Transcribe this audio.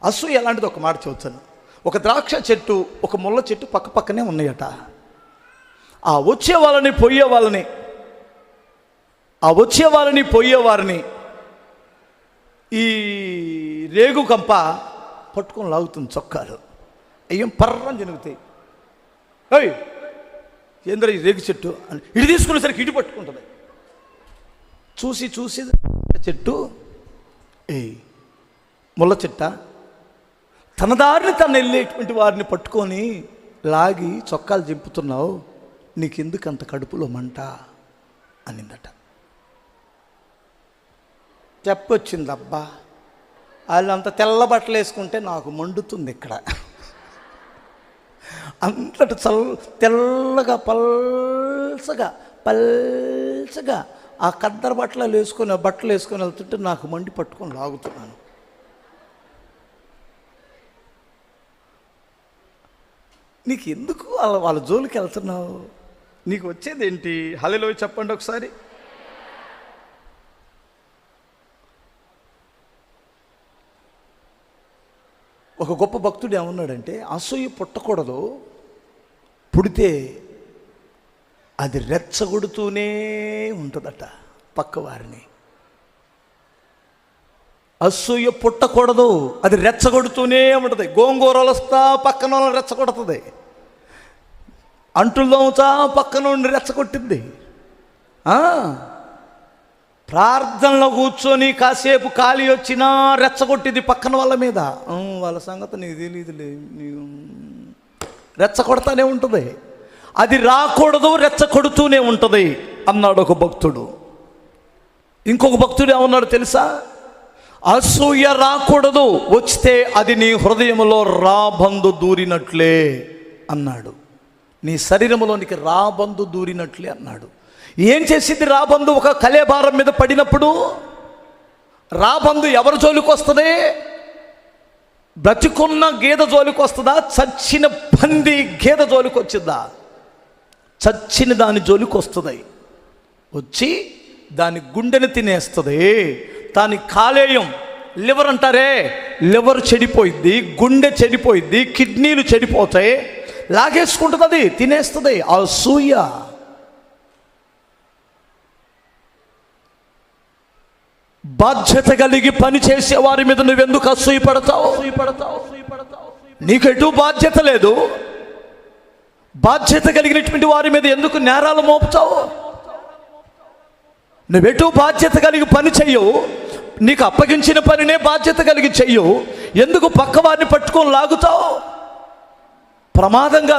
అసూయ ఎలాంటిది ఒక మాట చెబుతాను. ఒక ద్రాక్ష చెట్టు ఒక ముళ్ళ చెట్టు పక్క పక్కనే ఉన్నాయట. ఆ వచ్చే వాళ్ళని పోయే వారిని ఈ రేగు కంప పట్టుకొని లాగుతుంది చొక్కాలు. అయ్యం పర్రం జరుగుతాయి. అయ్యి ఏంద్ర ఈ రేగు చెట్టు అని ఇటు తీసుకునేసరికి ఇటు పట్టుకుంటుంది. చూసి చెట్టు ముళ్ళ చెట్ట తన దారిని తను వెళ్ళేటువంటి వారిని పట్టుకొని లాగి చొక్కాలు చింపుతున్నావు, నీకెందుకు అంత కడుపులో మంట అనిందట. చెప్పొచ్చిందబ్బా, వాళ్ళు అంత తెల్ల బట్టలు వేసుకుంటే నాకు మండుతుంది ఇక్కడ. అంతటి తెల్లగా పల్చగా ఆ కద్దర బట్టలు వేసుకొని వెళ్తుంటే నాకు మండి పట్టుకొని లాగుతున్నాను. నీకు ఎందుకు వాళ్ళ జోలికి వెళ్తున్నావు? నీకు వచ్చేదేంటి? హల్లెలూయా చెప్పండి ఒకసారి. ఒక గొప్ప భక్తుడు ఏమన్నాడంటే, అసూయ పుట్టకూడదు, పుడితే అది రెచ్చగొడుతూనే ఉంటుందట పక్కవారిని. అసూయ పుట్టకూడదు, అది రెచ్చగొడుతూనే ఉంటుంది. గోంగూరలు వస్తా పక్కన వాళ్ళని రెచ్చగొడుతుంది, అంటులు దోమతా పక్కన ఉండి రెచ్చగొట్టింది. ప్రార్థనలో కూర్చొని కాసేపు ఖాళీ వచ్చినా రెచ్చగొట్టింది పక్కన వాళ్ళ మీద. వాళ్ళ సంగతి నీకు తెలియదులే, రెచ్చగొడతానే ఉంటుంది. అది రాకూడదు, రెచ్చగొడుతూనే ఉంటుంది అన్నాడు ఒక భక్తుడు. ఇంకొక భక్తుడు ఏమన్నాడు తెలుసా? అసూయ రాకూడదు, వస్తే అది నీ హృదయంలో రాబందు దూరినట్లే అన్నాడు. నీ శరీరంలోనికి రాబందు దూరినట్లే అన్నాడు. ఏం చేసింది రాబందు? ఒక కలేబారం మీద పడినప్పుడు రాబందు ఎవరి జోలికి వస్తుంది? బ్రతికున్న గేద జోలికి వస్తుందా? చచ్చిన పంది గేద జోలికి వచ్చిందా? చచ్చిన దాని జోలికి వస్తుంది. వచ్చి దాని గుండెని తినేస్తుంది. దాని కాలేయం, లివర్ అంటారే, లివర్ చెడిపోయింది, గుండె చెడిపోయింది, కిడ్నీలు చెడిపోతాయి, లాగేసుకుంటుంది, అది తినేస్తుంది. అసూయ. బాధ్యత కలిగి పని చేసే వారి మీద నువ్వెందుకు అసూయ పడతావు? నీకెటూ బాధ్యత లేదు, బాధ్యత కలిగినటువంటి వారి మీద ఎందుకు నేరాలు మోపుతావు? నువ్వెటూ బాధ్యత కలిగి పని చెయ్యవు, నీకు అప్పగించిన పనినే బాధ్యత కలిగి చెయ్యవు, ఎందుకు పక్క వారిని పట్టుకొని లాగుతావు? ప్రమాదంగా